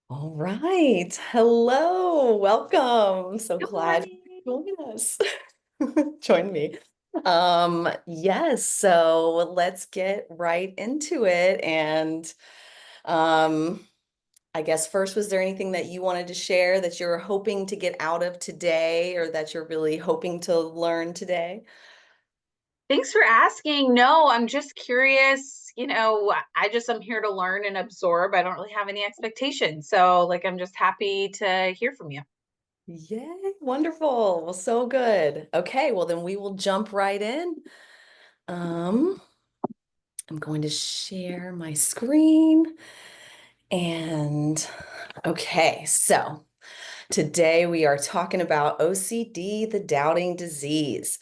All right. Hello. Welcome. So Good glad morning. you could join us. Join me. Yes, so let's get right into it. And um, I guess first, was there anything that you wanted to share that you're hoping to get out of today or that you're really hoping to learn today? Thanks for asking. No, I'm just curious. I'm here to learn and absorb. I don't really have any expectations. So, I'm just happy to hear from you. Yay, wonderful. Well, so good. Okay, well then we will jump right in. Um, I'm going to share my screen. And okay, so today we are talking about OCD, the doubting disease,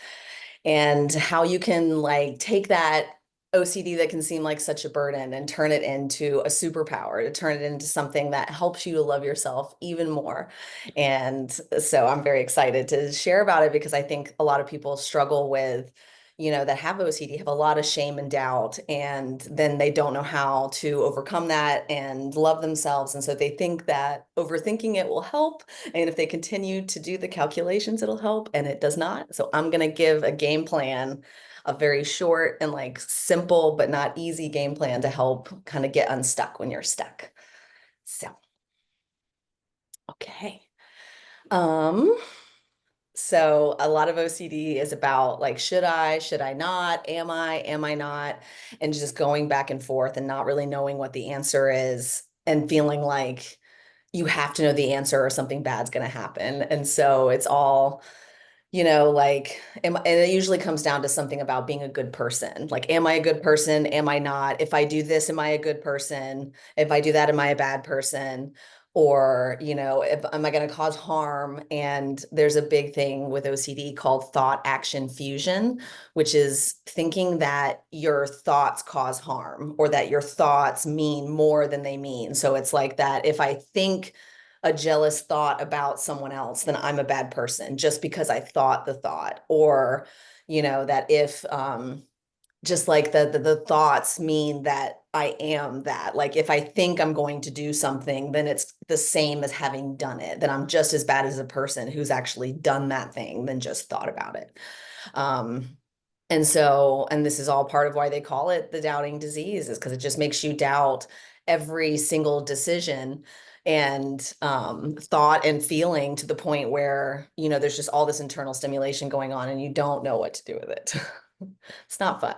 and how you can like take that OCD that can seem like such a burden and turn it into a superpower, to turn it into something that helps you to love yourself even more. And so I'm very excited to share about it because I think a lot of people struggle with, that have OCD have a lot of shame and doubt, and then they don't know how to overcome that and love themselves. And so they think that overthinking it will help. And if they continue to do the calculations, it'll help, and it does not. So I'm going to give a game plan, a very short and like simple but not easy game plan to help kind of get unstuck when you're stuck. So, okay. Um, so a lot of OCD is about like, should I not, am I not? And just going back and forth and not really knowing what the answer is and feeling like you have to know the answer or something bad's going to happen. And so it's all, like, and it usually comes down to something about being a good person. Like, am I a good person? Am I not? If I do this, am I a good person? If I do that, am I a bad person? Or, if am I going to cause harm? And there's a big thing with OCD called thought action fusion, which is thinking that your thoughts cause harm or that your thoughts mean more than they mean. So it's like that if I think a jealous thought about someone else, then I'm a bad person just because I thought the thought. Or, that if just like the thoughts mean that I am that. Like if I think I'm going to do something, then it's the same as having done it. Then I'm just as bad as a person who's actually done that thing than just thought about it. Um, and this is all part of why they call it the doubting disease, is because it just makes you doubt every single decision and thought and feeling, to the point where, there's just all this internal stimulation going on and you don't know what to do with it. It's not fun.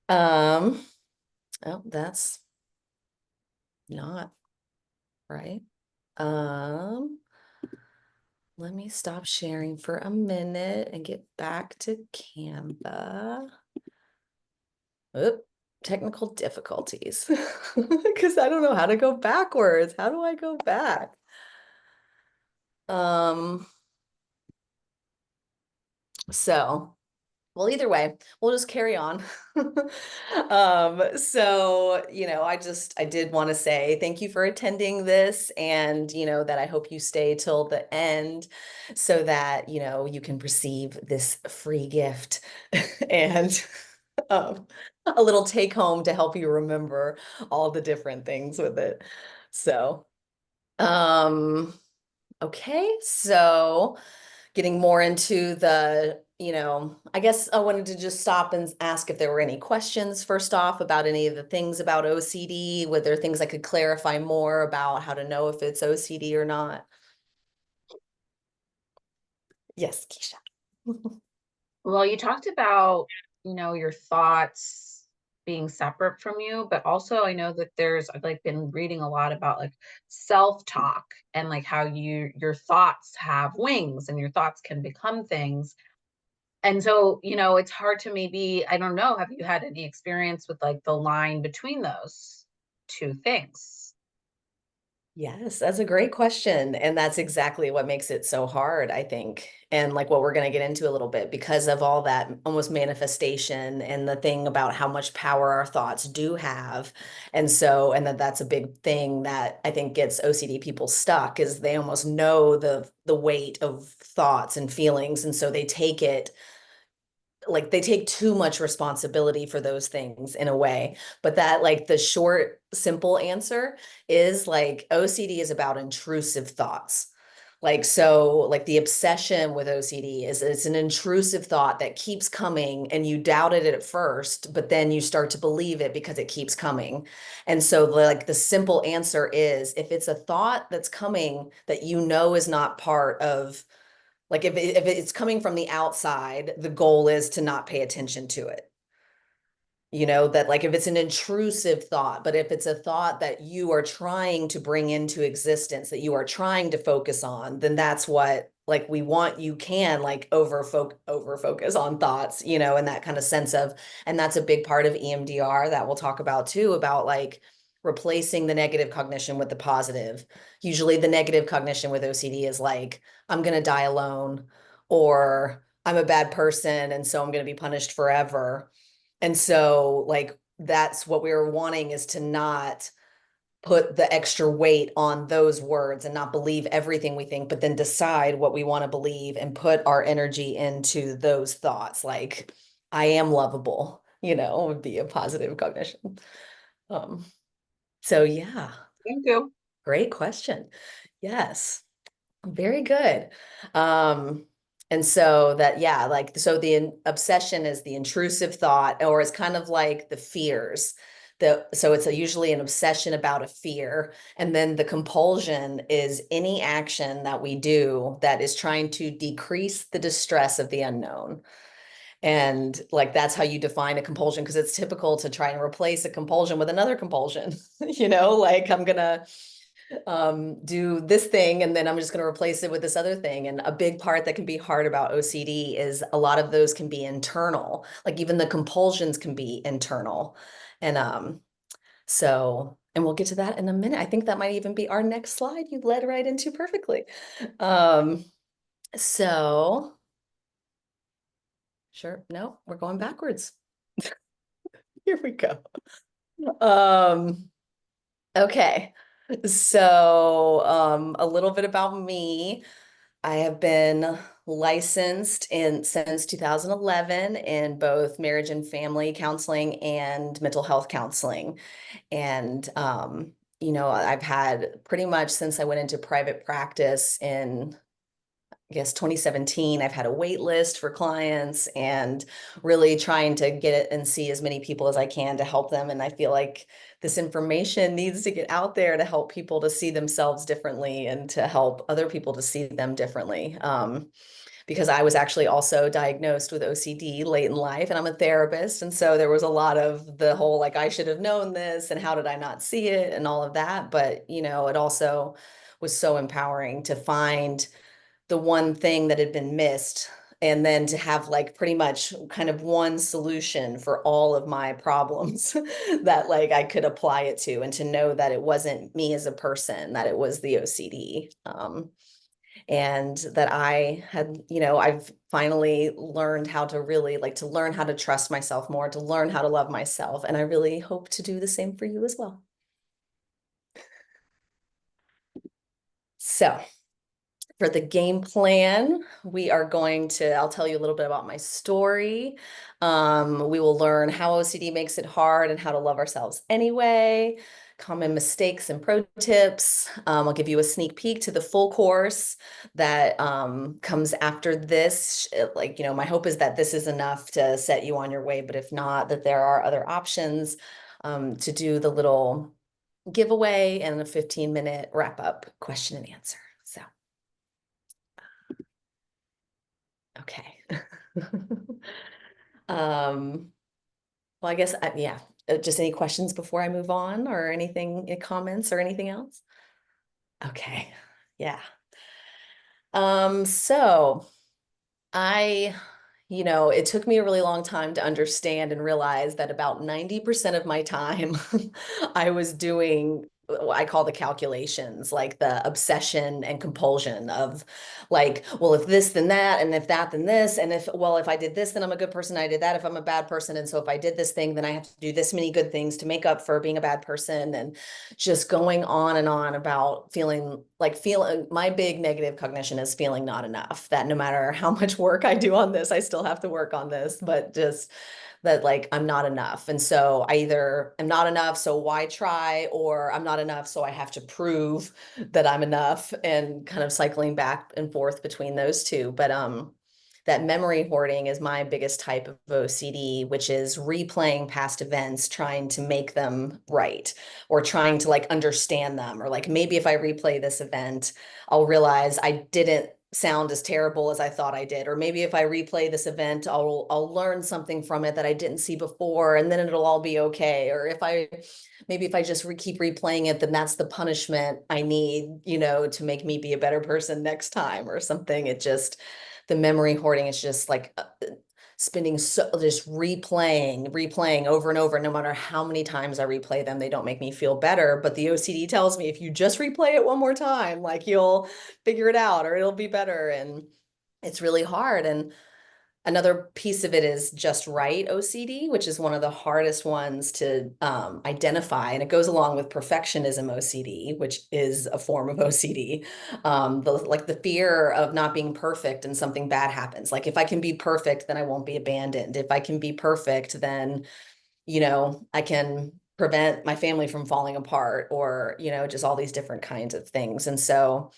Um, oh, that's not right. Um, Let me stop sharing for a minute and get back to Canva. Oop, technical difficulties. Because I don't know how to go backwards. How do I go back? Um, so, well, either way, we'll just carry on. So, I did want to say thank you for attending this, and, that I hope you stay till the end so that, you can receive this free gift and um, a little take home to help you remember all the different things with it. So, um, okay, so getting more into the, I guess I wanted to just stop and ask if there were any questions first off about any of the things about OCD. Were there things I could clarify more about how to know if it's OCD or not? Yes, Keisha. Well, you talked about, your thoughts being separate from you, but also I know that I've been reading a lot about self-talk and how your thoughts have wings and your thoughts can become things. And so, it's hard to maybe, I don't know, have you had any experience with the line between those two things? Yes, that's a great question. And that's exactly what makes it so hard, I think. And like what we're going to get into a little bit, because of all that almost manifestation and the thing about how much power our thoughts do have. And so, and that's a big thing that I think gets OCD people stuck, is they almost know the weight of thoughts and feelings. And so they take it like they take too much responsibility for those things in a way. But that like the short, simple answer is like OCD is about intrusive thoughts. Like, so like the obsession with OCD is it's an intrusive thought that keeps coming and you doubted it at first, but then you start to believe it because it keeps coming. And so like the simple answer is if it's a thought that's coming that you know is not part of, like if it's coming from the outside, the goal is to not pay attention to it. You know, that like if it's an intrusive thought, but if it's a thought that you are trying to bring into existence, that you are trying to focus on, then that's what like we want. You can like over focus on thoughts, you know, and that kind of sense of, and that's a big part of EMDR that we'll talk about too, about like replacing the negative cognition with the positive. Usually the negative cognition with OCD is like, I'm gonna die alone, or I'm a bad person, and so I'm gonna be punished forever. And so, like, that's what we were wanting, is to not put the extra weight on those words and not believe everything we think, but then decide what we want to believe and put our energy into those thoughts. Like, I am lovable, you know, would be a positive cognition. Um, so yeah, Thank you. great question. Yes. Very good. Um, and so that, yeah, like, so obsession is the intrusive thought, or it's kind of like the fears. So it's usually an obsession about a fear. And then the compulsion is any action that we do that is trying to decrease the distress of the unknown. And like, that's how you define a compulsion, because it's typical to try and replace a compulsion with another compulsion. You know, like I'm gonna do this thing and then I'm just going to replace it with this other thing. And a big part that can be hard about OCD is a lot of those can be internal. Like even the compulsions can be internal. And and we'll get to that in a minute. I think that might even be our next slide. You led right into perfectly. Um, so sure, no, we're going backwards. Here we go. Um, okay. A little bit about me. I have been licensed in since 2011 in both marriage and family counseling and mental health counseling. And you know, I've had pretty much since I went into private practice in, I guess, 2017, I've had a wait list for clients and really trying to get it and see as many people as I can to help them. And I feel like this information needs to get out there to help people to see themselves differently and to help other people to see them differently. Because I was actually also diagnosed with OCD late in life, and I'm a therapist. And so there was a lot of the whole, like, I should have known this, and how did I not see it, and all of that. But, you know, it also was so empowering to find the one thing that had been missed, and then to have like pretty much kind of one solution for all of my problems that like I could apply it to, and to know that it wasn't me as a person, that it was the OCD. And that I had, you know, I've finally learned how to really like to learn how to trust myself more, to learn how to love myself. And I really hope to do the same for you as well. So for the game plan, we are going to, I'll tell you a little bit about my story. We will learn how OCD makes it hard and how to love ourselves anyway, common mistakes and pro tips. I'll give you a sneak peek to the full course that comes after this. Like, you know, my hope is that this is enough to set you on your way, but if not, that there are other options to do the little giveaway and a 15-minute wrap up question and answer. So. Okay. Um, well, I guess, yeah, just any questions before I move on, or anything, comments or anything else? Okay. Yeah. So I, you know, it took me a really long time to understand and realize that about 90% of my time I was doing I call the calculations, like the obsession and compulsion of like, well, if this, then that, and if that, then this, and if, well, if I did this, then I'm a good person. I did that if I'm a bad person. And so if I did this thing, then I have to do this many good things to make up for being a bad person. And just going on and on about feeling my big negative cognition is feeling not enough, that no matter how much work I do on this, I still have to work on this, but just that like I'm not enough. And so I either am not enough, so why try, or I'm not enough, so I have to prove that I'm enough, and kind of cycling back and forth between those two. But that memory hoarding is my biggest type of OCD, which is replaying past events, trying to make them right, or trying to like understand them, or like maybe if I replay this event, I'll realize I didn't sound as terrible as I thought I did. Or maybe if I replay this event, I'll learn something from it that I didn't see before, and then it'll all be okay. Or if I maybe if I just keep replaying it, then that's the punishment I need, to make me be a better person next time or something. It just the memory hoarding is just like spending so just replaying over and over. No matter how many times I replay them, they don't make me feel better. But the OCD tells me if you just replay it one more time, like you'll figure it out or it'll be better. And it's really hard. And another piece of it is just right OCD, which is one of the hardest ones to identify. And it goes along with perfectionism OCD, which is a form of OCD. Like the fear of not being perfect and something bad happens. Like if I can be perfect, then I won't be abandoned. If I can be perfect, then, I can prevent my family from falling apart, or, just all these different kinds of things. And so,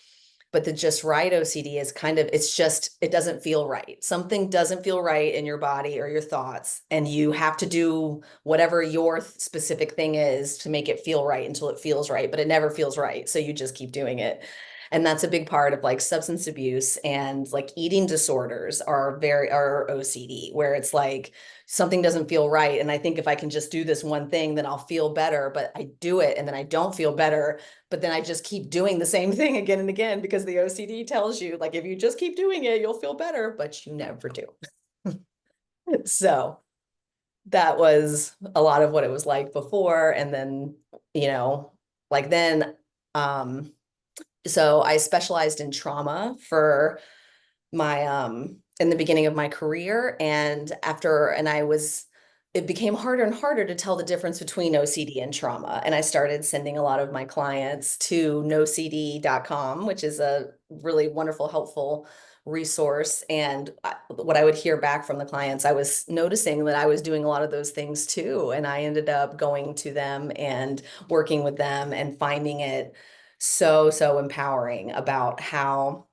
but the just right OCD is kind of, it doesn't feel right. Something doesn't feel right in your body or your thoughts, and you have to do whatever your specific thing is to make it feel right until it feels right, but it never feels right. So you just keep doing it. And that's a big part of like substance abuse, and like eating disorders are OCD, where it's like something doesn't feel right. And I think if I can just do this one thing, then I'll feel better, but I do it and then I don't feel better, but then I just keep doing the same thing again and again, because the OCD tells you like if you just keep doing it, you'll feel better, but you never do. So that was a lot of what it was like before. And then, you know, like then, um, so I specialized in trauma for my in the beginning of my career, and it became harder and harder to tell the difference between OCD and trauma, and I started sending a lot of my clients to nocd.com, which is a really wonderful, helpful resource. And what I would hear back from the clients, I was noticing that I was doing a lot of those things too, and I ended up going to them and working with them and finding it so empowering about how,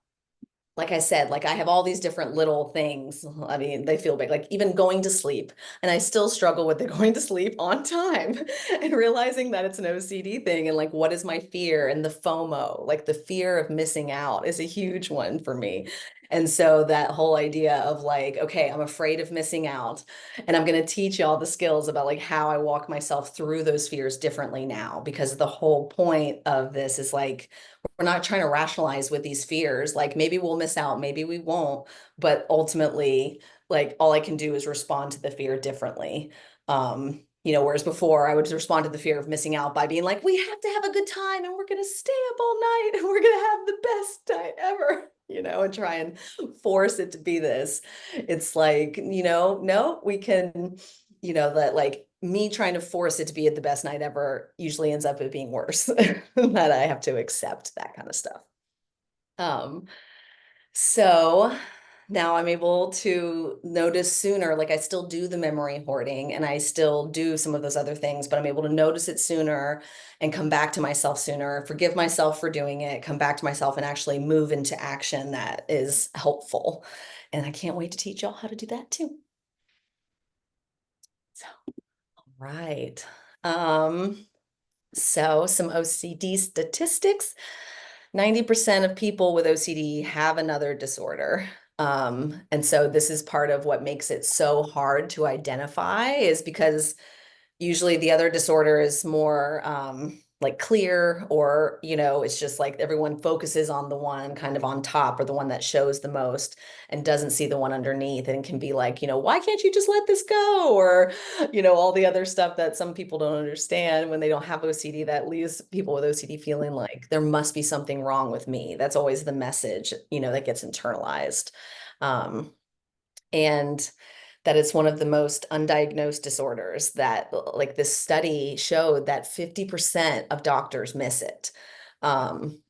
like I said, like I have all these different little things. I mean, they feel big, like even going to sleep. And I still struggle with the going to sleep on time and realizing that it's an OCD thing. And like, what is my fear? And the FOMO, like the fear of missing out, is a huge one for me. And so that whole idea of like, okay, I'm afraid of missing out. And I'm going to teach you all the skills about like how I walk myself through those fears differently now, because the whole point of this is like, we're not trying to rationalize with these fears. Like maybe we'll miss out, maybe we won't, but ultimately, like all I can do is respond to the fear differently. Whereas before I would respond to the fear of missing out by being like, we have to have a good time and we're going to stay up all night and we're going to have the best night ever, and try and force it to be this. It's like, no, we can, that like me trying to force it to be at the best night ever usually ends up it being worse. That I have to accept that kind of stuff. Um, so now I'm able to notice sooner, like I still do the memory hoarding and I still do some of those other things, but I'm able to notice it sooner and come back to myself sooner, forgive myself for doing it, come back to myself and actually move into action that is helpful. And I can't wait to teach y'all how to do that too. So, all right. Um, so some OCD statistics. 90% of people with OCD have another disorder. And so this is part of what makes it so hard to identify, is because usually the other disorder is more like clear, or it's just like everyone focuses on the one kind of on top, or the one that shows the most, and doesn't see the one underneath, and can be like, why can't you just let this go, or all the other stuff that some people don't understand when they don't have OCD, that leaves people with OCD feeling like there must be something wrong with me. That's always the message that gets internalized. And that it's one of the most undiagnosed disorders, that like this study showed that 50% of doctors miss it. Um,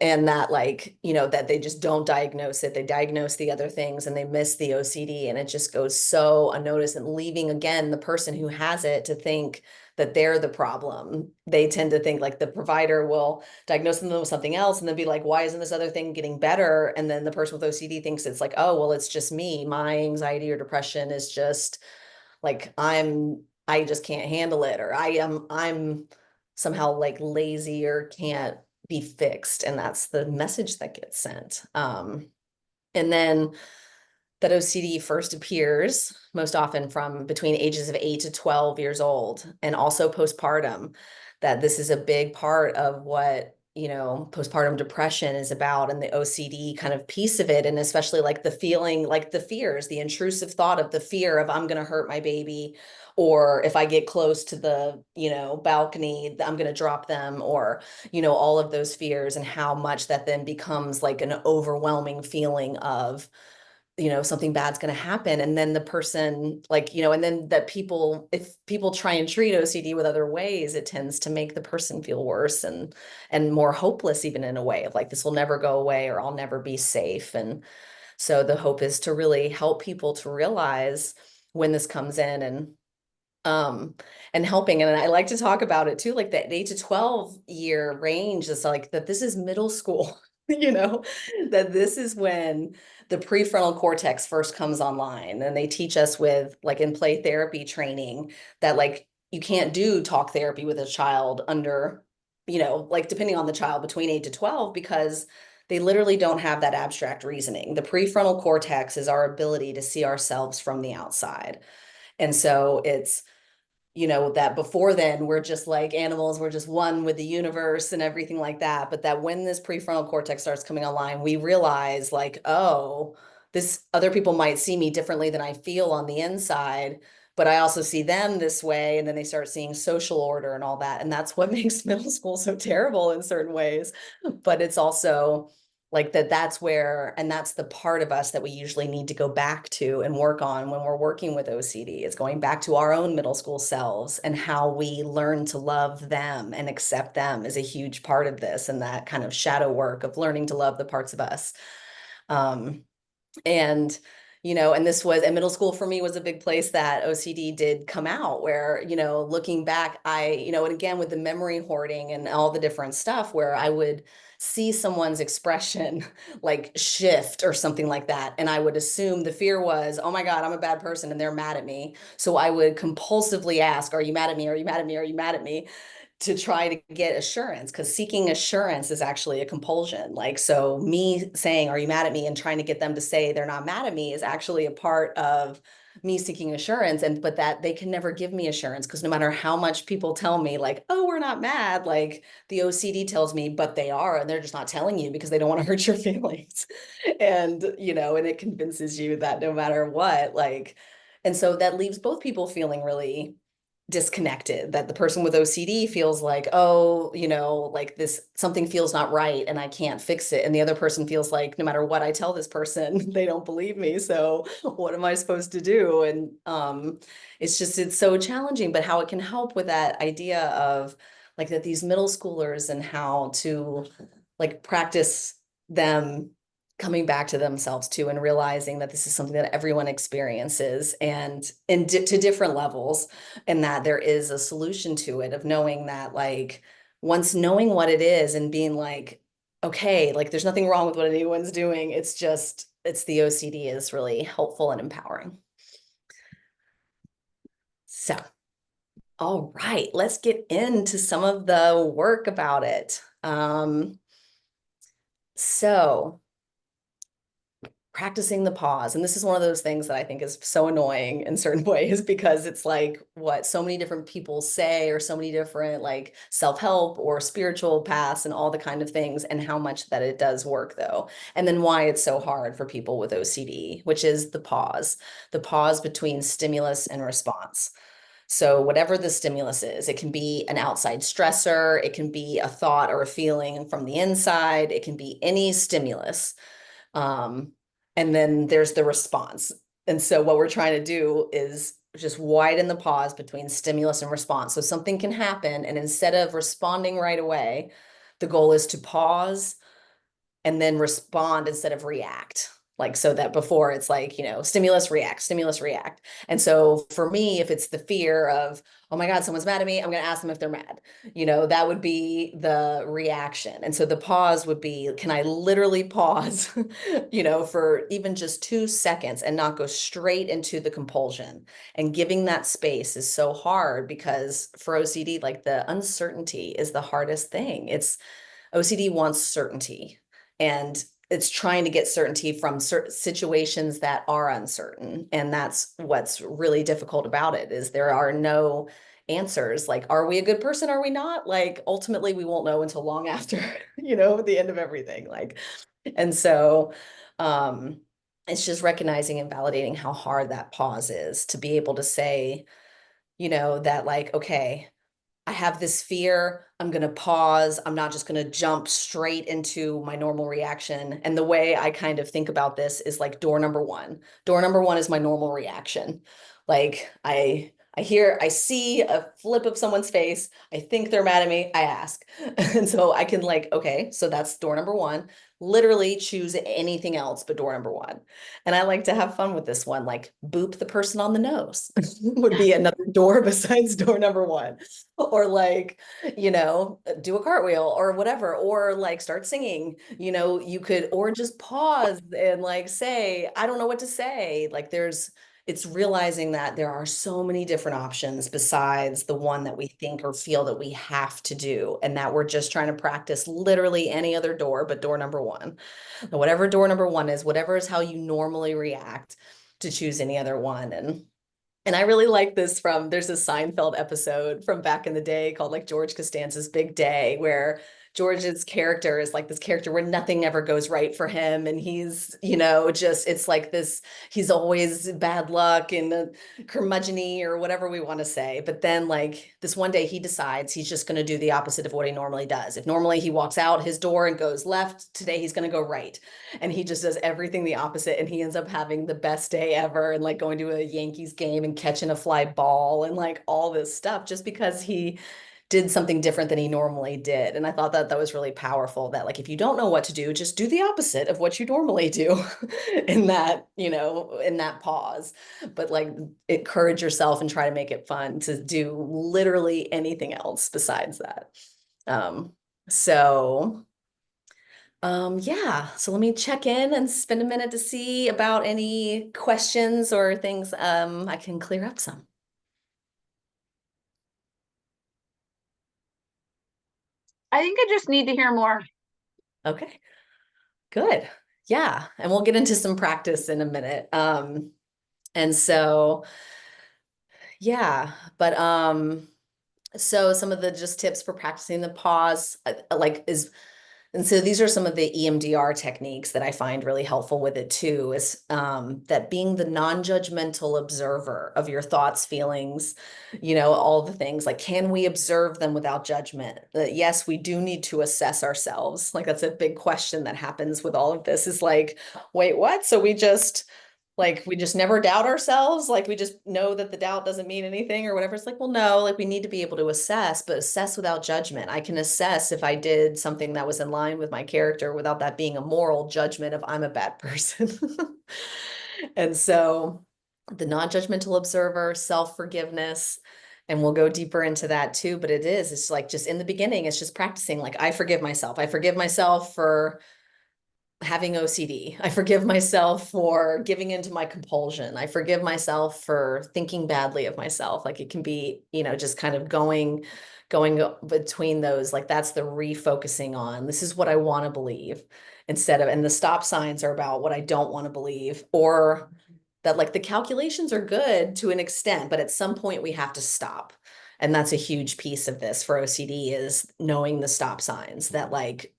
and that like that they just don't diagnose it, they diagnose the other things and they miss the OCD, and it just goes so unnoticed, and leaving again the person who has it to think that they're the problem. They tend to think like the provider will diagnose them with something else and then be like, why isn't this other thing getting better? And then the person with OCD thinks it's like, oh well, it's just me, my anxiety or depression is just like I just can't handle it, or I'm somehow like lazy or can't be fixed. And that's the message that gets sent. And then that OCD first appears most often from between ages of 8 to 12 years old, and also postpartum, that this is a big part of what postpartum depression is about, and the OCD kind of piece of it. And especially like the feeling, like the fears, the intrusive thought of the fear of I'm going to hurt my baby, or if I get close to the balcony I'm going to drop them, or all of those fears, and how much that then becomes like an overwhelming feeling of something bad's going to happen. And then the person like and then that people, if people try and treat OCD with other ways, it tends to make the person feel worse and more hopeless, even in a way of like, this will never go away, or I'll never be safe. And so the hope is to really help people to realize when this comes in, um and helping. And I like to talk about it too, like that 8 to 12 year range is like that this is middle school. That this is when the prefrontal cortex first comes online, and they teach us with like in play therapy training that like you can't do talk therapy with a child under like depending on the child between 8 to 12, because they literally don't have that abstract reasoning. The prefrontal cortex is our ability to see ourselves from the outside. And so it's that before then we're just like animals, we're just one with the universe and everything like that. But that when this prefrontal cortex starts coming online, we realize like, oh, this other people might see me differently than I feel on the inside, but I also see them this way. And then they start seeing social order and all that. And that's what makes middle school so terrible in certain ways. But it's also like that's where, and that's the part of us that we usually need to go back to and work on when we're working with OCD. It's going back to our own middle school selves, and how we learn to love them and accept them is a huge part of this, and that kind of shadow work of learning to love the parts of us. um, and and this was, and middle school for me was a big place that OCD did come out, where looking back, and again with the memory hoarding and all the different stuff, where I would see someone's expression like shift or something like that, and I would assume the fear was, oh my God, I'm a bad person and they're mad at me. So I would compulsively ask, are you mad at me, are you mad at me, are you mad at me, to try to get assurance, because seeking assurance is actually a compulsion. Like, so me saying, are you mad at me, and trying to get them to say they're not mad at me is actually a part of me seeking assurance. And but that they can never give me assurance, because no matter how much people tell me like, oh, we're not mad, like the OCD tells me, but they are, and they're just not telling you because they don't want to hurt your feelings. And and it convinces you that no matter what, like, and so that leaves both people feeling really disconnected, that the person with OCD feels like, oh, like this, something feels not right and I can't fix it. And the other person feels like no matter what I tell this person, they don't believe me. So what am I supposed to do? And it's so challenging, but how it can help with that idea of like that these middle schoolers, and how to like practice them coming back to themselves too, and realizing that this is something that everyone experiences, and to different levels, and that there is a solution to it, of knowing that like once knowing what it is and being like, okay, like there's nothing wrong with what anyone's doing, it's just it's the OCD is really helpful and empowering. So all right, let's get into some of the work about it. So practicing the pause. And this is one of those things that I think is so annoying in certain ways because it's like what so many different people say, or so many different like self-help or spiritual paths and all the kind of things, and how much that it does work though. And then why it's so hard for people with OCD, which is the pause between stimulus and response. So whatever the stimulus is, it can be an outside stressor, it can be a thought or a feeling from the inside, it can be any stimulus. Um, and then there's the response. And so what we're trying to do is just widen the pause between stimulus and response. So something can happen, and instead of responding right away, the goal is to pause and then respond instead of react. Like, so that before it's like, stimulus, react, stimulus, react. And so for me, if it's the fear of, oh my God, someone's mad at me, I'm going to ask them if they're mad, that would be the reaction. And so the pause would be, can I literally pause, for even just 2 seconds and not go straight into the compulsion? And giving that space is so hard because for OCD, like the uncertainty is the hardest thing. OCD wants certainty, and it's trying to get certainty from certain situations that are uncertain. And that's what's really difficult about it, is there are no answers. Like, are we a good person? Are we not? Like, ultimately, we won't know until long after, the end of everything. Like, and so, um, it's just recognizing and validating how hard that pause is to be able to say, that like, okay, I have this fear. I'm going to pause. I'm not just going to jump straight into my normal reaction. And the way I kind of think about this is like door number one. Door number one is my normal reaction. Like I see a flip of someone's face. I think they're mad at me. I ask. And so I can like, okay, so that's door number one. Literally choose anything else but door number one. And I like to have fun with this one, like boop the person on the nose would be another door besides door number one. Or like, do a cartwheel or whatever, or like start singing, you could, or just pause and like say, I don't know what to say. Like it's realizing that there are so many different options besides the one that we think or feel that we have to do, and that we're just trying to practice literally any other door but door number one. Whatever door number one is, whatever is how you normally react, to choose any other one. And I really like this there's a Seinfeld episode from back in the day called like George Costanza's Big Day, where George's character is like this character where nothing ever goes right for him. And he's, just, it's like this, he's always bad luck and curmudgeon or whatever we want to say. But then like this one day he decides he's just going to do the opposite of what he normally does. If normally he walks out his door and goes left, today he's going to go right. And he just does everything the opposite, and he ends up having the best day ever, and like going to a Yankees game and catching a fly ball and like all this stuff just because he did something different than he normally did. And I thought that that was really powerful, that like if you don't know what to do, just do the opposite of what you normally do in that pause. But like encourage yourself and try to make it fun to do literally anything else besides that. Um, so yeah, so let me check in and spend a minute to see about any questions or things I can clear up some. I think I just need to hear more. Okay, good. Yeah, and we'll get into some practice in a minute. And so yeah, but so some of the just tips for practicing the pause, like is and so these are some of the EMDR techniques that I find really helpful with it too, is that being the non-judgmental observer of your thoughts, feelings, all the things, like, can we observe them without judgment? Yes, we do need to assess ourselves. Like, that's a big question that happens with all of this, is like, wait, what? So we just never doubt ourselves, like we just know that the doubt doesn't mean anything or whatever. It's like, well, no, like we need to be able to assess, but assess without judgment. I can assess if I did something that was in line with my character without that being a moral judgment of I'm a bad person. And so the non-judgmental observer, self-forgiveness, and we'll go deeper into that too, but it's like just in the beginning, it's just practicing, like I forgive myself for having OCD. I forgive myself for giving into my compulsion. I forgive myself for thinking badly of myself. Like it can be, just kind of going between those. Like that's the refocusing on this is what I want to believe instead of, and the stop signs are about what I don't want to believe, or that like the calculations are good to an extent, but at some point we have to stop. And that's a huge piece of this for OCD is knowing the stop signs that like,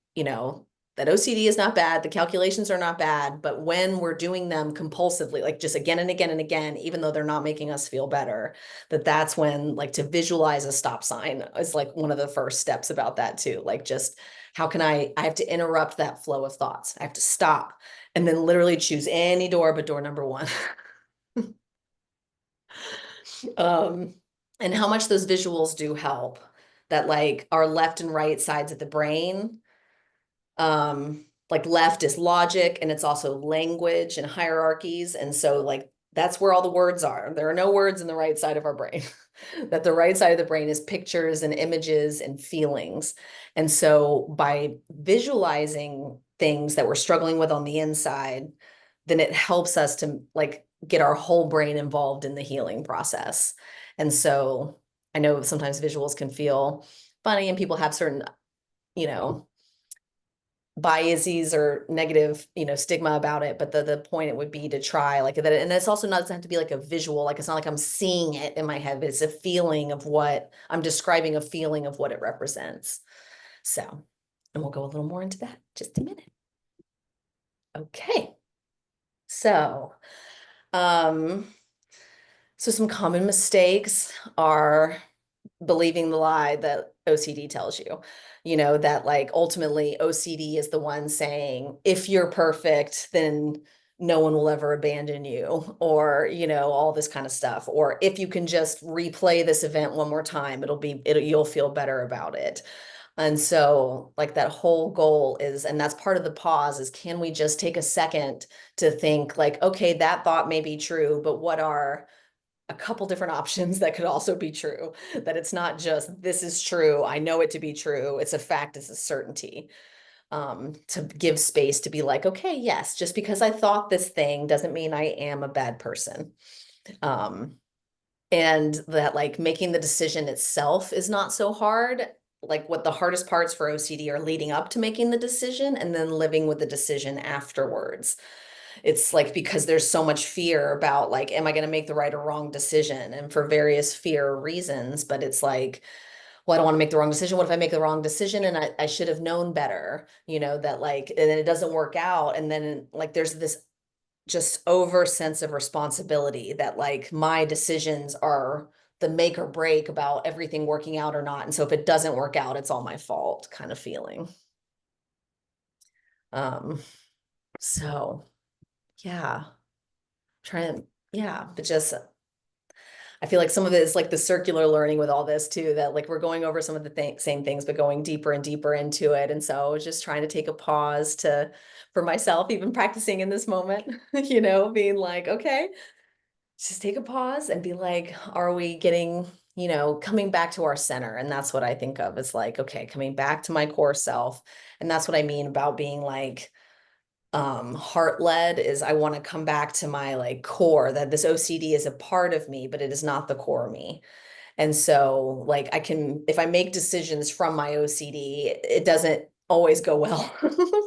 that OCD is not bad, the calculations are not bad, but when we're doing them compulsively, like just again and again and again, even though they're not making us feel better, that's when like to visualize a stop sign is like one of the first steps about that too. Like just how can I have to interrupt that flow of thoughts. I have to stop and then literally choose any door but door number one. um, and how much those visuals do help that like our left and right sides of the brain, like left is logic and it's also language and hierarchies. And so like that's where all the words are. There are no words in the right side of our brain. That the right side of the brain is pictures and images and feelings. And so by visualizing things that we're struggling with on the inside, then it helps us to like get our whole brain involved in the healing process. And so I know sometimes visuals can feel funny and people have certain, you know, biases or negative, stigma about it. But the point it would be to try like that. And it's also not, it doesn't have to be like a visual, like it's not like I'm seeing it in my head, but it's a feeling of what I'm describing, a feeling of what it represents. So, and we'll go a little more into that in just a minute. Okay. So, um, so some common mistakes are believing the lie that OCD tells you, that like ultimately OCD is the one saying, if you're perfect, then no one will ever abandon you, or, all this kind of stuff. Or if you can just replay this event one more time, you'll feel better about it. And so like that whole goal is, and that's part of the pause is, can we just take a second to think like, okay, that thought may be true, but what are a couple different options that could also be true, that it's not just this is true, I know it to be true, it's a fact, it's a certainty. To give space to be like, okay, yes, just because I thought this thing doesn't mean I am a bad person. um and that like making the decision itself is not so hard. Like what the hardest parts for OCD are leading up to making the decision and then living with the decision afterwards. It's like because there's so much fear about like, am I going to make the right or wrong decision? And for various fear reasons, but it's like, well, I don't want to make the wrong decision. What if I make the wrong decision and I should have known better, that like, and then it doesn't work out. And then like, there's this just over sense of responsibility that like my decisions are the make or break about everything working out or not. And so if it doesn't work out, it's all my fault kind of feeling. Um, so yeah, trying to, yeah, but just I feel like some of it is like the circular learning with all this too, that like we're going over some of the same things, but going deeper and deeper into it. And so I was just trying to take a pause for myself, even practicing in this moment, being like, okay, just take a pause and be like, are we getting, coming back to our center? And that's what I think of as like, okay, coming back to my core self. And that's what I mean about being like, heart led is I want to come back to my like core, that this OCD is a part of me, but it is not the core me. And so like I can, if I make decisions from my OCD, it doesn't always go well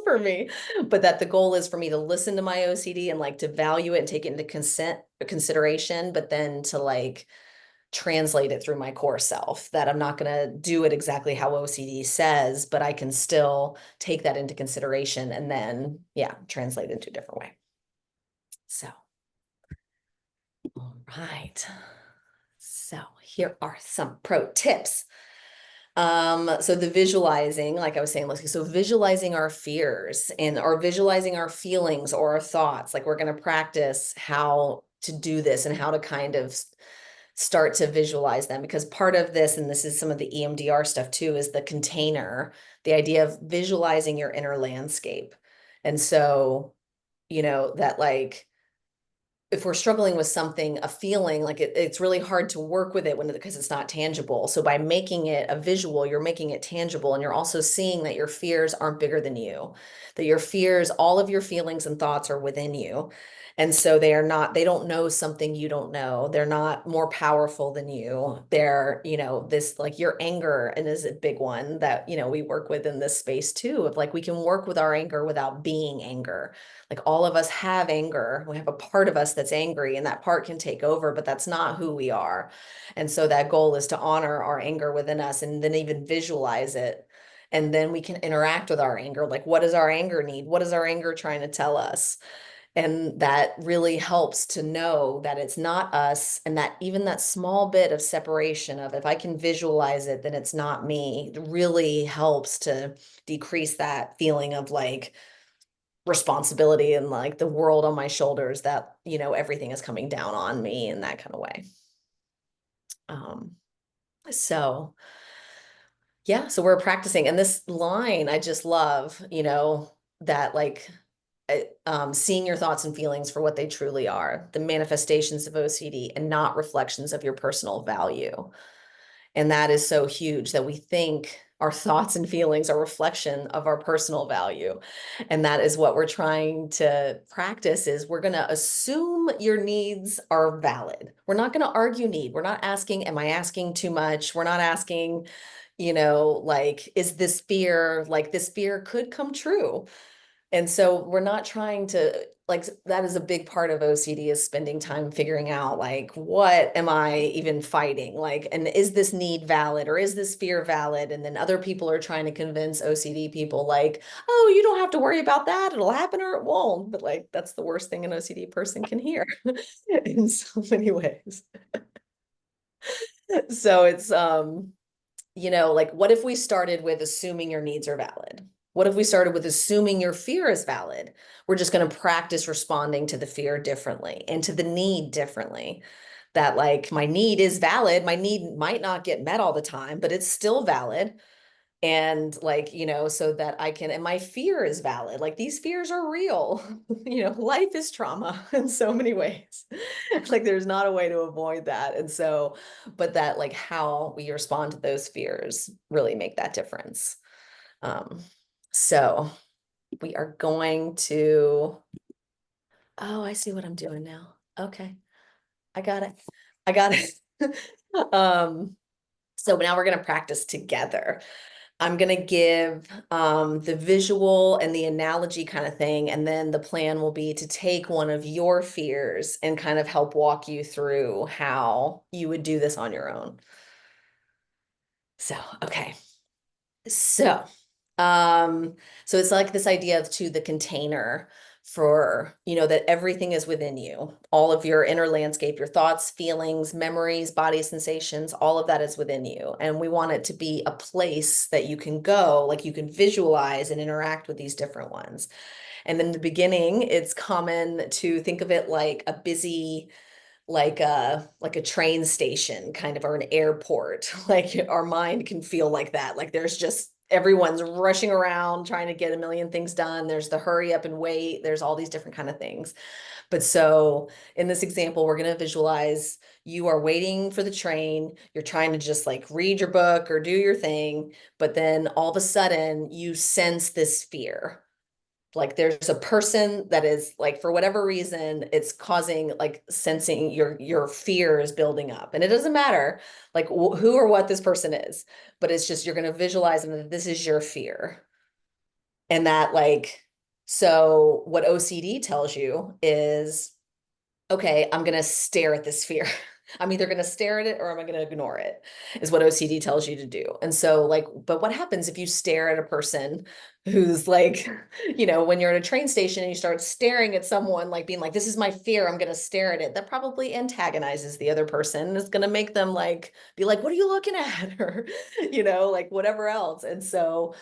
for me, but that the goal is for me to listen to my OCD and like to value it and take it into consideration, but then to like translate it through my core self, that I'm not going to do it exactly how OCD says, but I can still take that into consideration and then, yeah, translate it into a different way. So, all right. So here are some pro tips. So the visualizing, like I was saying, so visualizing our fears and or visualizing our feelings or our thoughts, like we're going to practice how to do this and how to kind of start to visualize them, because part of this, and this is some of the EMDR stuff too, is the container, the idea of visualizing your inner landscape. And so, that like if we're struggling with something, a feeling like it's really hard to work with it when because it's not tangible. So by making it a visual, you're making it tangible, and you're also seeing that your fears aren't bigger than you, that your fears, all of your feelings and thoughts are within you. And so they are not, they don't know something you don't know. They're not more powerful than you. They're, this like your anger, and is a big one that, we work with in this space too, of like we can work with our anger without being anger. Like all of us have anger. We have a part of us that's angry, and that part can take over, but that's not who we are. And so that goal is to honor our anger within us and then even visualize it. And then we can interact with our anger. Like, what does our anger need? What is our anger trying to tell us? And that really helps to know that it's not us, and that even that small bit of separation of if I can visualize it, then it's not me, really helps to decrease that feeling of like, responsibility and like the world on my shoulders, that everything is coming down on me in that kind of way. um so yeah, so we're practicing, and this line I just love, that like seeing your thoughts and feelings for what they truly are, the manifestations of OCD and not reflections of your personal value. And that is so huge, that we think our thoughts and feelings are a reflection of our personal value. And that is what we're trying to practice, is we're going to assume your needs are valid. We're not going to argue need. We're not asking, am I asking too much? We're not asking, like, is this fear, like this fear could come true? And so we're not trying to, like, that is a big part of OCD, is spending time figuring out like, what am I even fighting? Like, and is this need valid, or is this fear valid? And then other people are trying to convince OCD people like, oh, you don't have to worry about that. It'll happen or it won't. But like, that's the worst thing an OCD person can hear in so many ways. So it's, like, what if we started with assuming your needs are valid? What if we started with assuming your fear is valid? We're just going to practice responding to the fear differently and to the need differently. That, like, my need is valid. My need might not get met all the time, but it's still valid. And, like, so that I can, and my fear is valid. Like, these fears are real. Life is trauma in so many ways. Like, there's not a way to avoid that. And so, but that, like, how we respond to those fears really make that difference. Um, so we are going to, oh, I see what I'm doing now. Okay. I got it. I got it. So now we're going to practice together. I'm going to give the visual and the analogy kind of thing. And then the plan will be to take one of your fears and kind of help walk you through how you would do this on your own. So, okay. So, um, so it's like this idea of the container for, that everything is within you. All of your inner landscape, your thoughts, feelings, memories, body sensations, all of that is within you. And we want it to be a place that you can go, like you can visualize and interact with these different ones. And in the beginning, it's common to think of it like a busy, like a train station kind of, or an airport. Like our mind can feel like that, like there's just everyone's rushing around trying to get a million things done. There's the hurry up and wait, there's all these different kind of things. But so in this example, we're going to visualize you are waiting for the train, you're trying to just like read your book or do your thing, but then all of a sudden you sense this fear. Like there's a person that is, like, for whatever reason, it's causing, like, sensing your fear is building up, and it doesn't matter like who or what this person is, but it's just, you're going to visualize them that this is your fear. And that, like, so what OCD tells you is, okay, I'm going to stare at this fear. I'm either going to stare at it or am I going to ignore it, is what OCD tells you to do. And so, like, but what happens if you stare at a person who's like, when you're at a train station and you start staring at someone, like being like, this is my fear, I'm going to stare at it. That probably antagonizes the other person. It's going to make them like, be like, what are you looking at? Or, like whatever else. And so,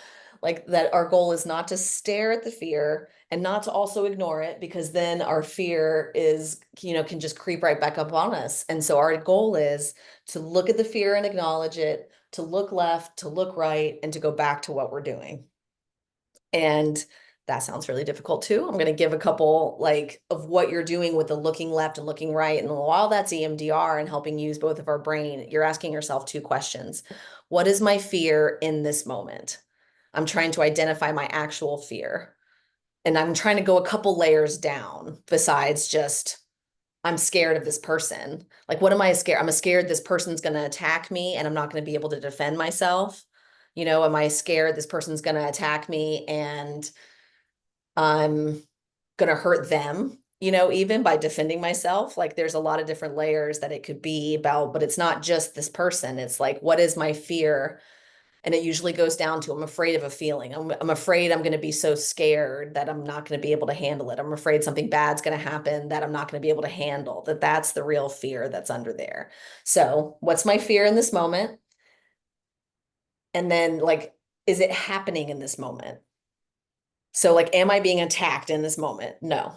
like, that our goal is not to stare at the fear and not to also ignore it, because then our fear is, can just creep right back up on us. And so our goal is to look at the fear and acknowledge it, to look left, to look right, and to go back to what we're doing. And That sounds really difficult too. I'm going to give a couple like of what you're doing with the looking left and looking right. And while that's EMDR and helping use both of our brain, you're asking yourself two questions. What is my fear in this moment? I'm trying to identify my actual fear. And I'm trying to go a couple layers down besides just I'm scared of this person. Like, what am I scared? I'm scared this person's going to attack me and I'm not going to be able to defend myself. Am I scared this person's going to attack me and I'm going to hurt them, even by defending myself? Like, there's a lot of different layers that it could be about, but it's not just this person. It's like, what is my fear? And it usually goes down to I'm afraid of a feeling. I'm afraid I'm going to be so scared that I'm not going to be able to handle it. I'm afraid something bad's going to happen that I'm not going to be able to handle. That's the real fear that's under there. So, what's my fear in this moment? And then, like, is it happening in this moment? So, like, am I being attacked in this moment? No.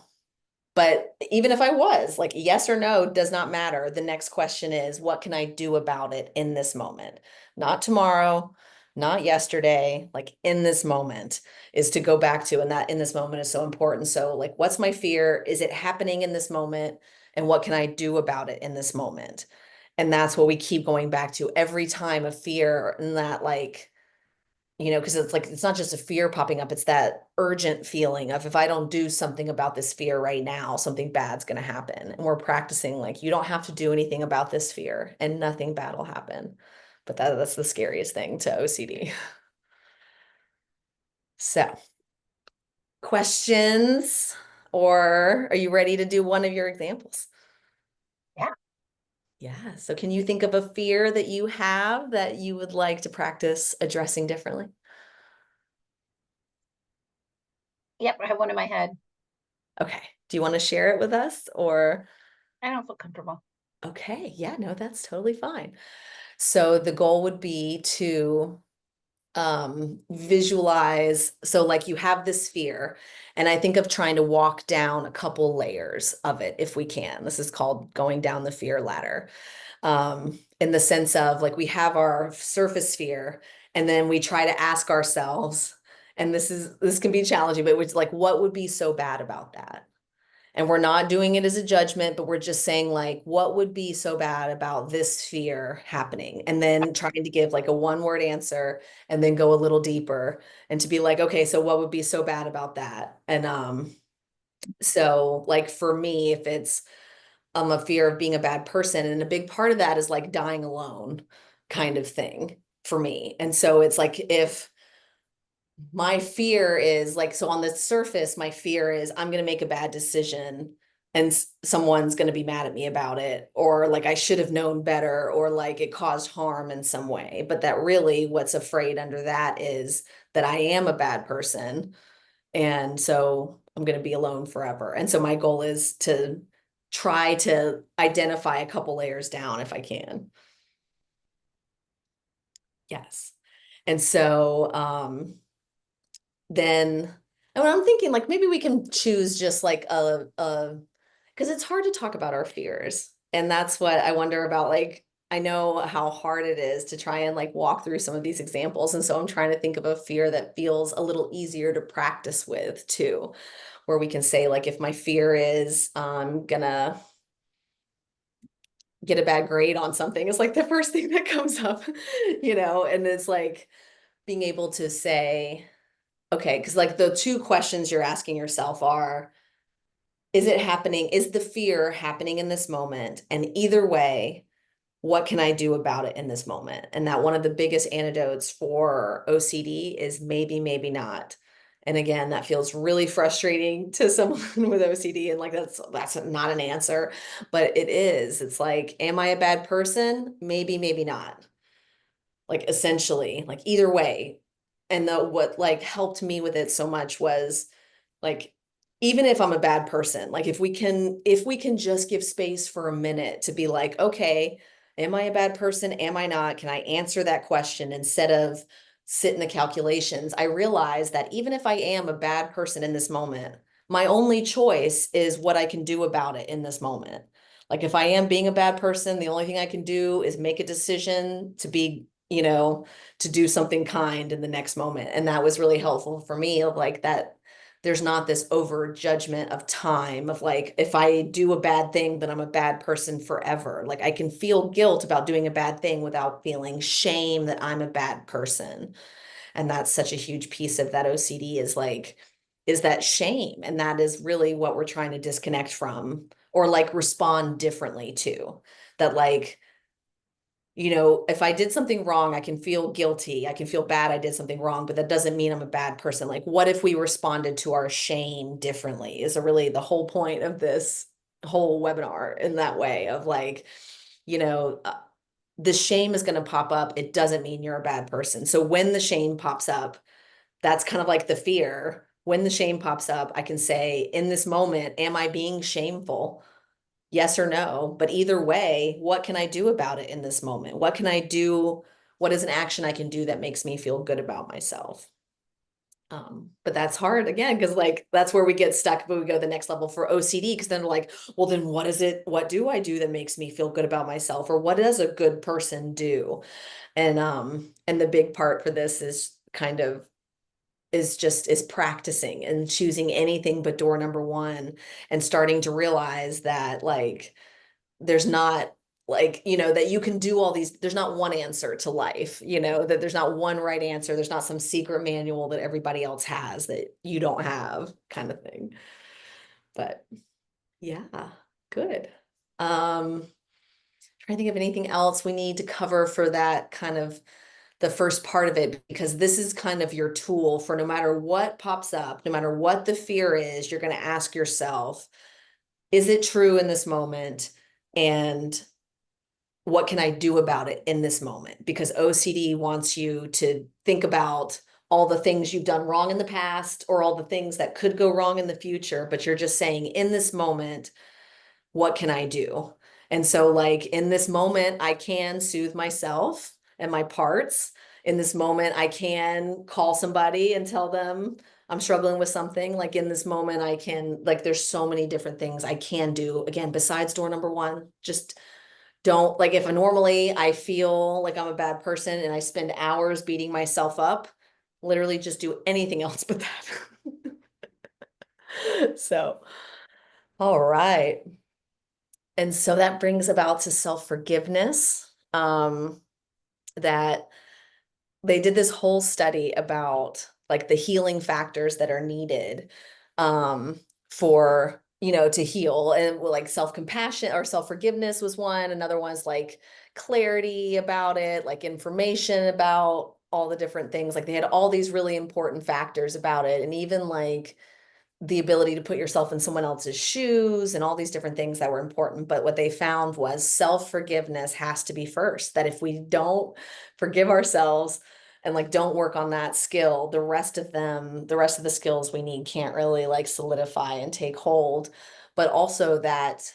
But even if I was, like, yes or no does not matter. The next question is, what can I do about it in this moment? Not tomorrow, not yesterday, like in this moment is to go back to. And that in this moment is so important. So, like, what's my fear? Is it happening in this moment? And what can I do about it in this moment? And that's what we keep going back to every time a fear and that, like, because it's like it's not just a fear popping up, it's that urgent feeling of if I don't do something about this fear right now, something bad's going to happen. And we're practicing like you don't have to do anything about this fear and nothing bad will happen. But that's the scariest thing to OCD. So, questions, or are you ready to do one of your examples? Yeah. Yeah. So, can you think of a fear that you have that you would like to practice addressing differently? Yep, I have one in my head. Okay. Do you want to share it with us or? I don't feel comfortable. Okay, yeah, no, that's totally fine. So the goal would be to visualize. So like you have this fear, and I think of trying to walk down a couple layers of it if we can. This is called going down the fear ladder. In the sense of like we have our surface fear, and then we try to ask ourselves, and this can be challenging, but it's like, what would be so bad about that? And we're not doing it as a judgment, but we're just saying, like, what would be so bad about this fear happening? And then trying to give like a one word answer and then go a little deeper and to be like, okay, so what would be so bad about that? And so like for me, if it's a fear of being a bad person, and a big part of that is like dying alone kind of thing for me. And so it's like if my fear is like, so on the surface, my fear is I'm going to make a bad decision and someone's going to be mad at me about it, or like I should have known better, or like it caused harm in some way. But that really what's afraid under that is that I am a bad person. And so I'm going to be alone forever. And so my goal is to try to identify a couple layers down if I can. Yes. And so, then and I'm thinking like maybe we can choose just like a because it's hard to talk about our fears. And that's what I wonder about. Like, I know how hard it is to try and like walk through some of these examples. And so I'm trying to think of a fear that feels a little easier to practice with too, where we can say, like, if my fear is I'm gonna get a bad grade on something, it's like the first thing that comes up, and it's like being able to say, okay, because like the two questions you're asking yourself are, is it happening? Is the fear happening in this moment? And either way, what can I do about it in this moment? And that one of the biggest antidotes for OCD is maybe, maybe not. And again, that feels really frustrating to someone with OCD. And like that's not an answer, but it is. It's like, am I a bad person? Maybe, maybe not. Like essentially, like either way. And what like helped me with it so much was like even if I'm a bad person, like if we can just give space for a minute to be like, okay, am I a bad person? Am I not? Can I answer that question instead of sit in the calculations? I realize that even if I am a bad person in this moment, my only choice is what I can do about it in this moment. Like if I am being a bad person, the only thing I can do is make a decision to be, to do something kind in the next moment. And that was really helpful for me of like that there's not this over judgment of time of like, if I do a bad thing, then I'm a bad person forever. Like I can feel guilt about doing a bad thing without feeling shame that I'm a bad person. And that's such a huge piece of that OCD is like, is that shame. And that is really what we're trying to disconnect from or like respond differently to. That like, if I did something wrong, I can feel guilty. I can feel bad I did something wrong, but that doesn't mean I'm a bad person. Like, what if we responded to our shame differently? Is really the whole point of this whole webinar in that way of like, you know, uh, the shame is going to pop up. It doesn't mean you're a bad person. So when the shame pops up, that's kind of like the fear. When the shame pops up, I can say, in this moment, am I being shameful? Yes or no. But either way, what can I do about it in this moment? What can I do? What is an action I can do that makes me feel good about myself? But that's hard again, because like that's where we get stuck, but we go to the next level for OCD, because then we're like, well, then what is it? What do I do that makes me feel good about myself? Or what does a good person do? And the big part for this is kind of is practicing and choosing anything but door number one and starting to realize that like there's not like that you can do all these, there's not one answer to life, that there's not one right answer, there's not some secret manual that everybody else has that you don't have kind of thing. But yeah, good. Trying to think of anything else we need to cover for that kind of the first part of it, because this is kind of your tool for no matter what pops up, no matter what the fear is, you're going to ask yourself, is it true in this moment? And what can I do about it in this moment? Because OCD wants you to think about all the things you've done wrong in the past or all the things that could go wrong in the future, but you're just saying, in this moment, what can I do? And so, like, in this moment, I can soothe myself and my parts. In this moment, I can call somebody and tell them I'm struggling with something. Like, in this moment, I can, like, there's so many different things I can do. Again, besides door number one, just don't, like, if normally I feel like I'm a bad person and I spend hours beating myself up, literally just do anything else but that. So, all right. And so that brings about to self-forgiveness. That they did this whole study about like the healing factors that are needed for, to heal. And like self-compassion or self-forgiveness was one. Another one's like clarity about it, like information about all the different things. Like they had all these really important factors about it. And even like the ability to put yourself in someone else's shoes and all these different things that were important. But what they found was self-forgiveness has to be first, that if we don't forgive ourselves and like don't work on that skill, the rest of the skills we need can't really like solidify and take hold. But also that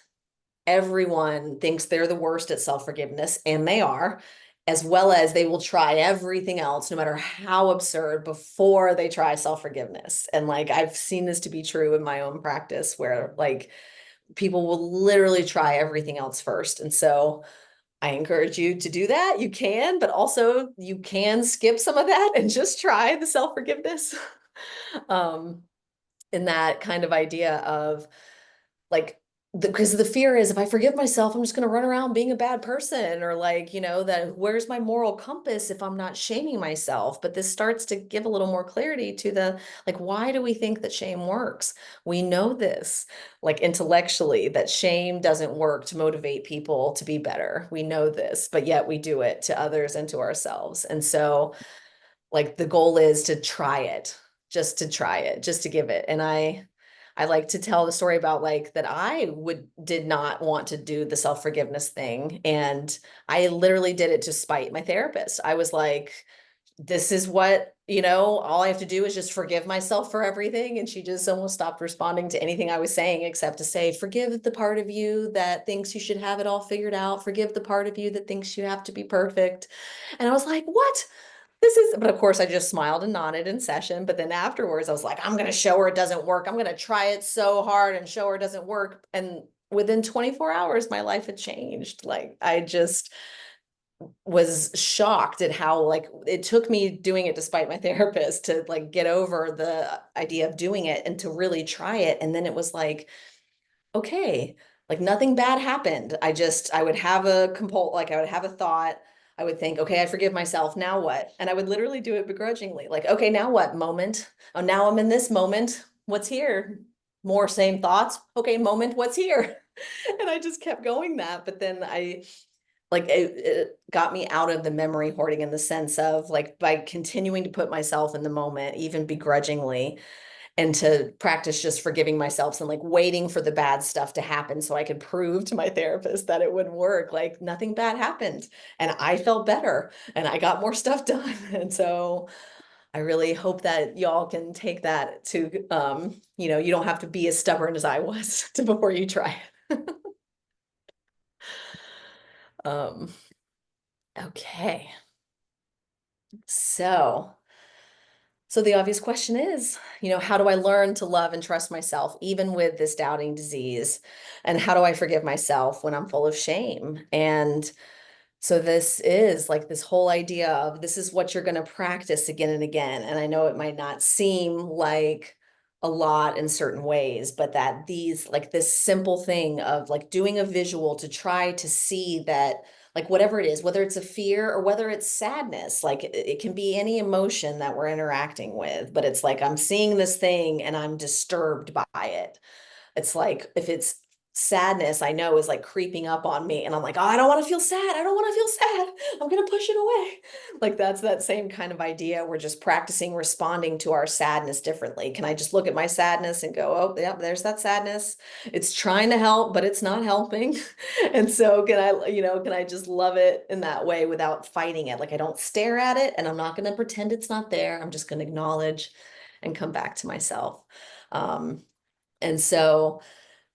everyone thinks they're the worst at self-forgiveness, and they are, as well as they will try everything else, no matter how absurd, before they try self-forgiveness. And like I've seen this to be true in my own practice where like people will literally try everything else first. And so I encourage you to do that. You can, but also you can skip some of that and just try the self-forgiveness. um, in that kind of idea of like because the fear is if I forgive myself, I'm just going to run around being a bad person, or like, that where's my moral compass if I'm not shaming myself? But this starts to give a little more clarity to the like, why do we think that shame works? We know this like intellectually that shame doesn't work to motivate people to be better. We know this, but yet we do it to others and to ourselves. And so like the goal is to try it, just to try it, just to give it. And I like to tell the story about like that I would did not want to do the self-forgiveness thing. And I literally did it to spite my therapist. I was like, this is what, all I have to do is just forgive myself for everything. And she just almost stopped responding to anything I was saying except to say, forgive the part of you that thinks you should have it all figured out. Forgive the part of you that thinks you have to be perfect. And I was like, what? But of course I just smiled and nodded in session. But then afterwards I was like, I'm going to show her it doesn't work. I'm going to try it so hard and show her it doesn't work. And within 24 hours, my life had changed. Like I just, was shocked at how like it took me doing it despite my therapist to like get over the idea of doing it and to really try it. And then it was like, okay, like nothing bad happened. I would have like I would have a thought. I would think, okay, I forgive myself. Now what? And I would literally do it begrudgingly. Like, okay, now what? Moment. Oh, now I'm in this moment. What's here? More same thoughts. Okay, moment. What's here? And I just kept going that. But then it got me out of the memory hoarding in the sense of like by continuing to put myself in the moment, even begrudgingly, and to practice just forgiving myself and like waiting for the bad stuff to happen so I could prove to my therapist that it would work. Like nothing bad happened and I felt better and I got more stuff done. And so I really hope that y'all can take that to, you don't have to be as stubborn as I was to before you try it. Um, okay. So So the obvious question is, how do I learn to love and trust myself even with this doubting disease? And how do I forgive myself when I'm full of shame? And so this is like this whole idea of this is what you're going to practice again and again. And I know it might not seem like a lot in certain ways, but that these like this simple thing of like doing a visual to try to see that like whatever it is, whether it's a fear or whether it's sadness, like it can be any emotion that we're interacting with, but it's like I'm seeing this thing and I'm disturbed by it. It's like if it's sadness, I know is like creeping up on me, and I'm like, oh, I don't want to feel sad. I don't want to feel sad. I'm gonna push it away. Like that's that same kind of idea. We're just practicing responding to our sadness differently. Can I just look at my sadness and go, oh, yeah, there's that sadness. It's trying to help, but it's not helping. And so can I just love it in that way without fighting it? Like I don't stare at it and I'm not gonna pretend it's not there. I'm just gonna acknowledge and come back to myself. Um, and so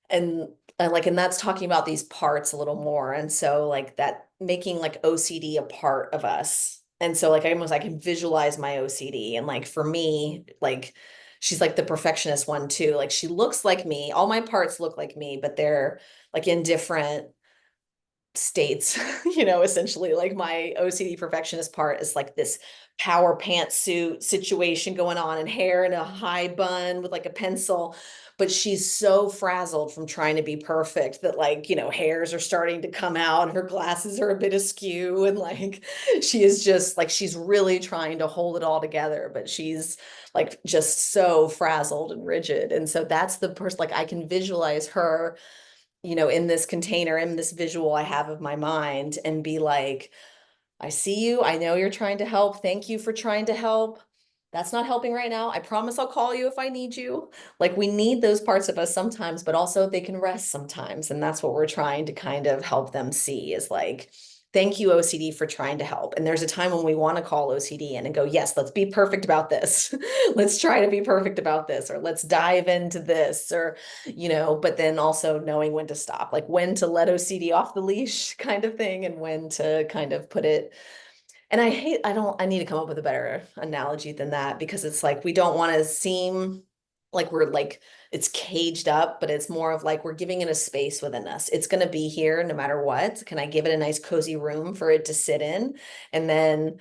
and that's talking about these parts a little more. And so like that making like OCD a part of us. And so like I can visualize my OCD. And like for me, like she's like the perfectionist one too. Like she looks like me. All my parts look like me, but they're like in different states, essentially like my OCD perfectionist part is like this power pantsuit situation going on and hair in a high bun with like a pencil. But she's so frazzled from trying to be perfect that like, hairs are starting to come out and her glasses are a bit askew. And like, she is just like, she's really trying to hold it all together, but she's like just so frazzled and rigid. And so that's the person, like I can visualize her in this container, in this visual I have of my mind and be like, I see you. I know you're trying to help. Thank you for trying to help. That's not helping right now. I promise I'll call you if I need you. Like we need those parts of us sometimes, but also they can rest sometimes. And that's what we're trying to kind of help them see is like, thank you, OCD, for trying to help. And there's a time when we want to call OCD in and go, yes, let's be perfect about this. Let's try to be perfect about this, or let's dive into this, or, but then also knowing when to stop, like when to let OCD off the leash kind of thing, and when to kind of put it and I need to come up with a better analogy than that because it's like we don't want to seem like we're like it's caged up, but it's more of like we're giving it a space within us. It's going to be here no matter what. Can I give it a nice cozy room for it to sit in and then,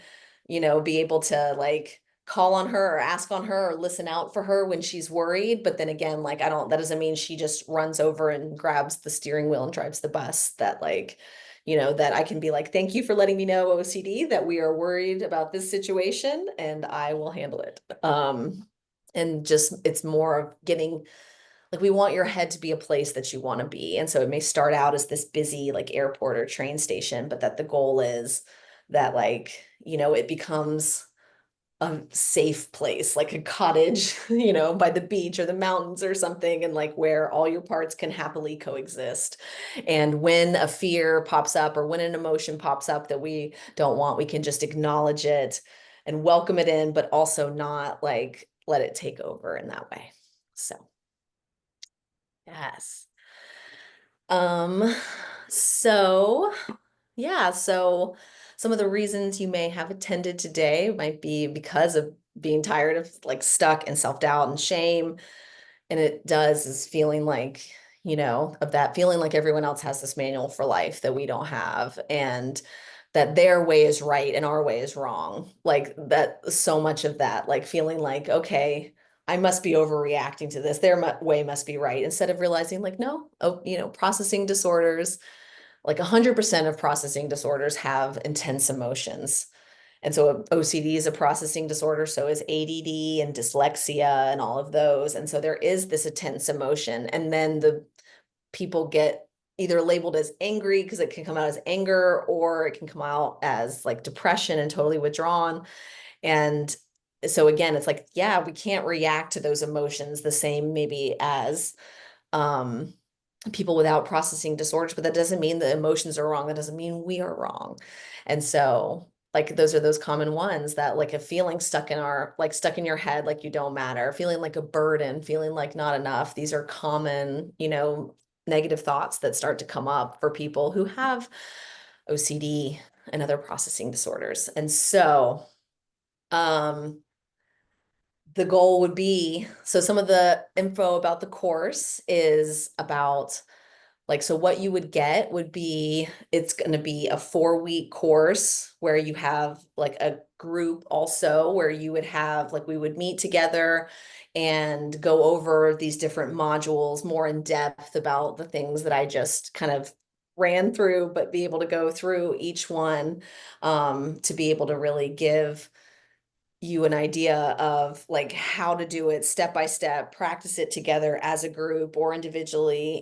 be able to like call on her or ask on her or listen out for her when she's worried. But then again, like that doesn't mean she just runs over and grabs the steering wheel and drives the bus that like that I can be like, thank you for letting me know, OCD, that we are worried about this situation and I will handle it. And just it's more of getting like we want your head to be a place that you want to be. And so it may start out as this busy like airport or train station, but that the goal is that like, it becomes a safe place, like a cottage, by the beach or the mountains or something, and like where all your parts can happily coexist. And when a fear pops up or when an emotion pops up that we don't want, we can just acknowledge it and welcome it in, but also not like let it take over in that way. So, yes. Um, so yeah, so some of the reasons you may have attended today might be because of being tired of like stuck in self-doubt and shame. And it does is feeling like, of that feeling like everyone else has this manual for life that we don't have. And that their way is right and our way is wrong. Like that, so much of that, like feeling like, okay, I must be overreacting to this. Their way must be right. Instead of realizing like, no, oh, processing disorders, like 100% of processing disorders have intense emotions. And so OCD is a processing disorder, so is ADD and dyslexia and all of those. And so there is this intense emotion. And then the people get either labeled as angry because it can come out as anger, or it can come out as like depression and totally withdrawn. And so again, it's like, yeah, we can't react to those emotions the same maybe as um people without processing disorders, but that doesn't mean the emotions are wrong. That doesn't mean we are wrong. And so like those are those common ones that like a feeling stuck in your head, like you don't matter, feeling like a burden, feeling like not enough. These are common, negative thoughts that start to come up for people who have OCD and other processing disorders. And so um the goal would be, so some of the info about the course is about like, so what you would get would be, it's going to be a 4-week course where you have like a group also where you would have, like, we would meet together and go over these different modules more in depth about the things that I just kind of ran through, but be able to go through each one to be able to really give you an idea of like how to do it step by step, practice it together as a group or individually,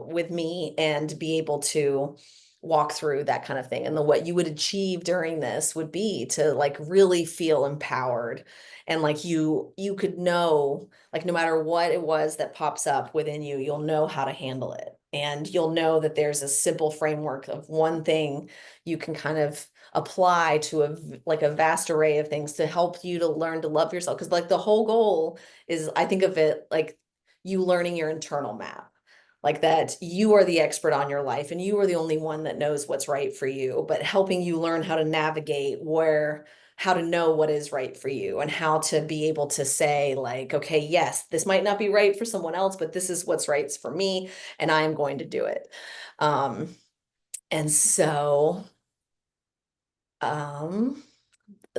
with me, and be able to walk through that kind of thing. And what you would achieve during this would be to like really feel empowered, and like you could know, like, no matter what it was that pops up within you, you'll know how to handle it. And you'll know that there's a simple framework of one thing you can kind of apply to like a vast array of things to help you to learn to love yourself. Because like the whole goal is, I think of it like you learning your internal map, like that you are the expert on your life and you are the only one that knows what's right for you, but helping you learn how to navigate how to know what is right for you, and how to be able to say like, okay, yes, this might not be right for someone else, but this is what's right for me, and I am going to do it. And so um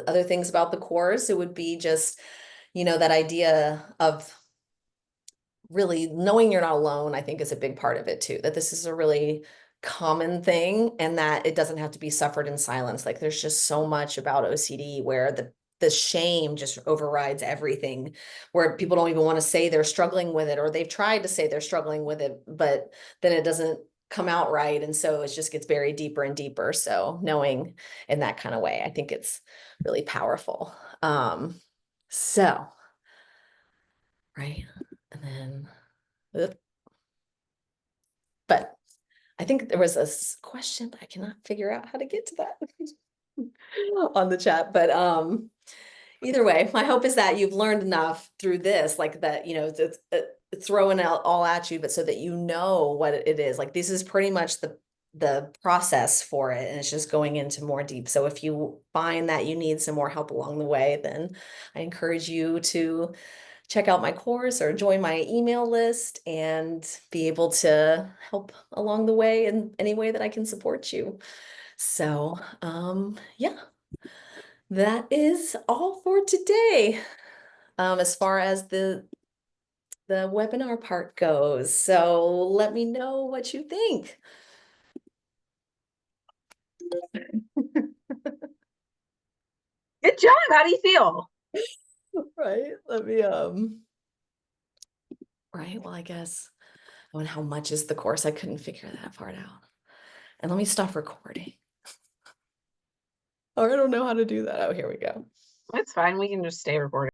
other things about the course, it would be just, that idea of really knowing you're not alone, I think is a big part of it too, that this is a really common thing and that it doesn't have to be suffered in silence. Like there's just so much about OCD where the shame just overrides everything, where people don't even want to say they're struggling with it, or they've tried to say they're struggling with it, but then it doesn't come out right. And so it just gets buried deeper and deeper. So knowing in that kind of way, I think it's really powerful. So, right. And then, but I think there was a question, but I cannot figure out how to get to that on the chat. But either way, my hope is that you've learned enough through this, like that, throwing out all at you, but so that you know what it is. Like this is pretty much the process for it, and it's just going into more deep. So if you find that you need some more help along the way, then I encourage you to check out my course or join my email list and be able to help along the way in any way that I can support you. So, yeah, that is all for today. As far as the webinar part goes. So let me know what you think. Good job. How do you feel? Right. Let me right. Well, I guess. Oh, and how much is the course? I couldn't figure that part out. And let me stop recording. Oh, I don't know how to do that. Oh, here we go. It's fine. We can just stay recording.